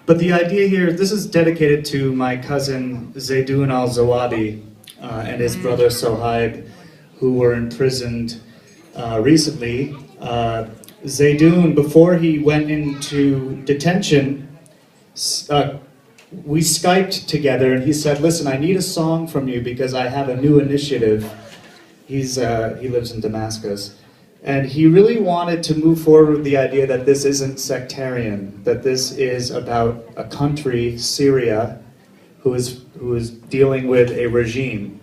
But the idea here, this is dedicated to my cousin Zaydun al-Zawadi and his brother Sohaib, who were imprisoned recently. Zaydun, before he went into detention, we Skyped together and he said, listen, I need a song from you because I have a new initiative. He lives in Damascus. And he really wanted to move forward with the idea that this isn't sectarian, that this is about a country, Syria, who is dealing with a regime.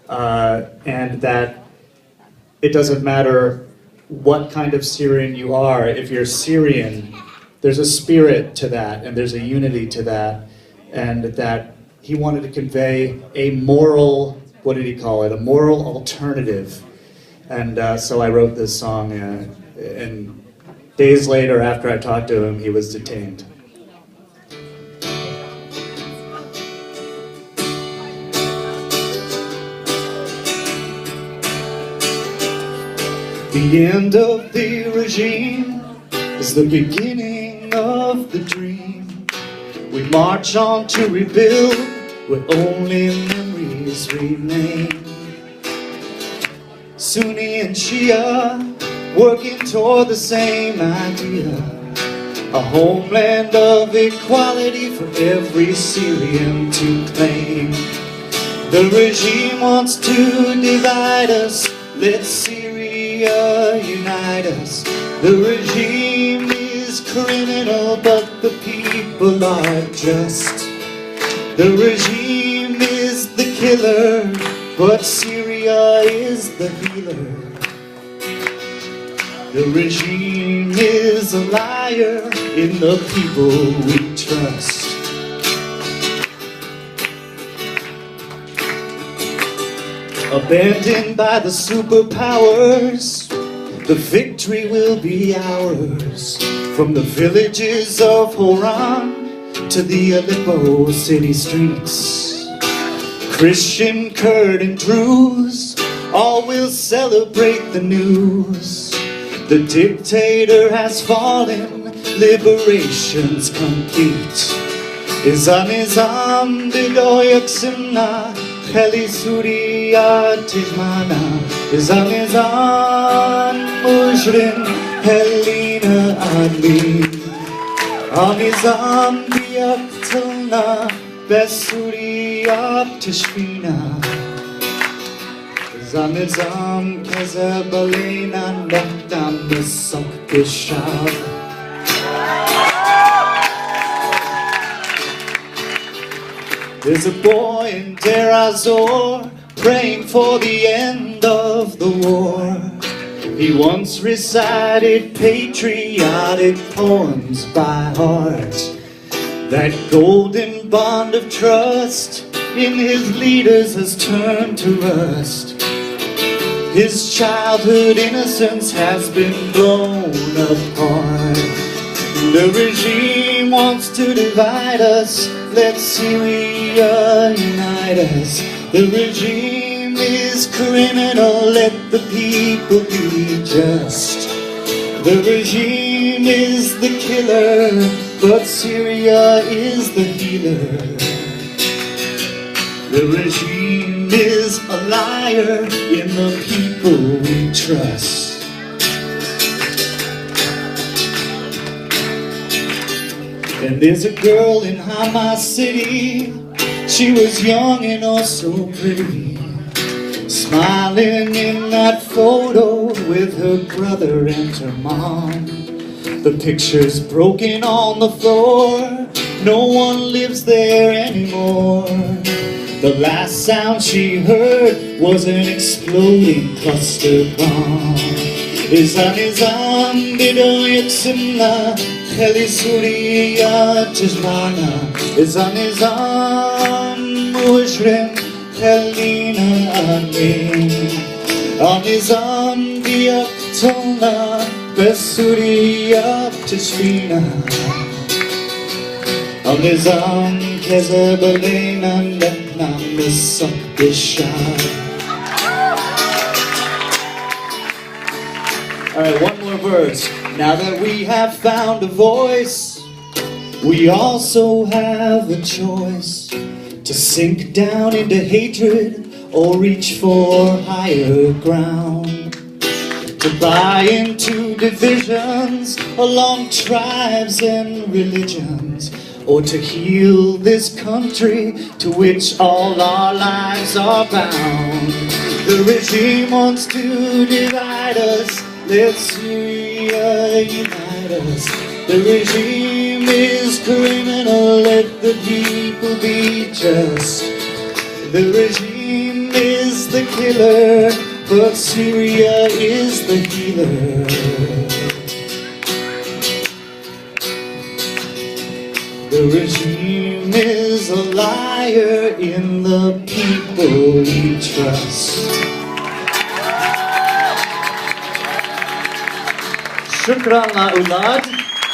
And that it doesn't matter what kind of Syrian you are, if you're Syrian, there's a spirit to that, and there's a unity to that, and that he wanted to convey a moral, what did he call it, a moral alternative. And so I wrote this song, and days later, after I talked to him, he was detained. The end of the regime is the beginning of the dream. We march on to rebuild where only memories remain. Sunni and Shia working toward the same idea, a homeland of equality for every Syrian to claim. The regime wants to divide us, let Syria unite us. The regime is criminal, but the people are just. The regime is the killer, but Syria is the healer. The regime is a liar in the people we trust. Abandoned by the superpowers, the victory will be ours. From the villages of Horan to the Aleppo city streets, Christian, Kurd and Druze, all will celebrate the news. The dictator has fallen, liberation's complete. Izan izam bidoyak simna, khali Suriya tijmana. Izan izan mujrim, helina adli. Amizam biyak tilna, besuriya tishfina. Zamizam kezabalina nakdam misak bishab. There's a boy in Deir Azor praying for the end of the war. He once recited patriotic poems by heart. That golden bond of trust in his leaders has turned to rust. His childhood innocence has been blown apart. The regime wants to divide us, let Syria unite us. The regime is criminal, let the people be just. The regime is the killer, but Syria is the healer. The regime is a liar in the people we trust. And there's a girl in Hamas City, she was young and oh so pretty, smiling in that photo with her brother and her mom. The picture's broken on the floor, no one lives there anymore. The last sound she heard was an exploding cluster bomb. Izan izan bidoyak simna, khali Suriya tijmana. Izan izan mujrim, khalina amin. Amizan biyak tolna, besuriya tishfina. Amizan kezabalina nakdam misak bishab. All right, one more verse. Now that we have found a voice, We also have a choice to sink down into hatred or reach for higher ground, to buy into divisions along tribes and religions, or to heal this country to which all our lives are bound. The regime wants to divide us, let Syria unite us. The regime is criminal, let the people be just. The regime is the killer, but Syria is the healer. The regime is a liar in the people we trust. Shukran la ulad,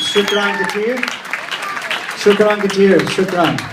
shukran katir, shukran katir, shukran.